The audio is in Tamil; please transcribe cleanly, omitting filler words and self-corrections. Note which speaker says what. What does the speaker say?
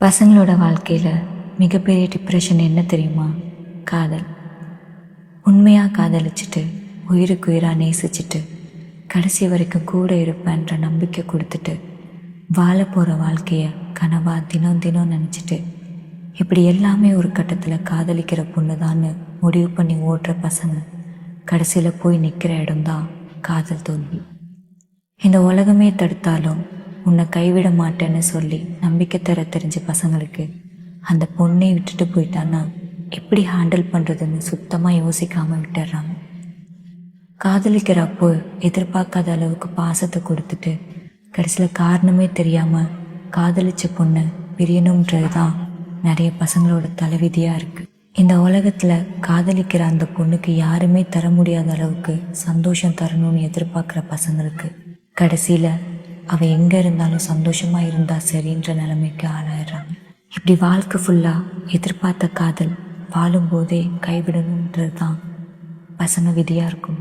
Speaker 1: பசங்களோட வாழ்க்கையில் மிகப்பெரிய டிப்ரெஷன் என்ன தெரியுமா? காதல். உண்மையாக காதலிச்சுட்டு உயிருக்கு உயிராக நேசிச்சுட்டு கடைசி வரைக்கும் கூட இருப்பேன்ற நம்பிக்கை கொடுத்துட்டு வாழ போகிற வாழ்க்கையை கனவாக தினம் தினம் நினச்சிட்டு இப்படி எல்லாமே ஒரு கட்டத்தில் காதலிக்கிற பொண்ணு தான்னு முடிவு பண்ணி ஓடுற பசங்க கடைசியில் போய் நிற்கிற இடம்தான் காதல் தோல்வி. இந்த உலகமே தடுத்தாலும் உன்னை கைவிட மாட்டேன்னு சொல்லி நம்பிக்கை தர தெரிஞ்ச பசங்களுக்கு அந்த பொண்ணை விட்டுட்டு போயிட்டான்னா எப்படி ஹேண்டில் பண்ணுறதுன்னு சுத்தமாக யோசிக்காமல் விட்டுடுறாங்க. காதலிக்கிறப்போ எதிர்பார்க்காத அளவுக்கு பாசத்தை கொடுத்துட்டு கடைசியில் காரணமே தெரியாமல் காதலிச்ச பொண்ணை பிரியணுன்றது தான் நிறைய பசங்களோட தலைவிதியாக இருக்குது. இந்த உலகத்தில் காதலிக்கிற அந்த பொண்ணுக்கு யாருமே தர முடியாத அளவுக்கு சந்தோஷம் தரணும்னு எதிர்பார்க்குற பசங்களுக்கு கடைசியில் அவள் எங்கே இருந்தாலும் சந்தோஷமாக இருந்தால் சரின்ற நிலைமைக்கு ஆளாயிடுறாங்க. இப்படி வாழ்க்கை ஃபுல்லாக எதிர்பார்த்த காதல் வாழும்போதே கைவிடணுன்றது தான் பசங்க விதியாக இருக்கும்.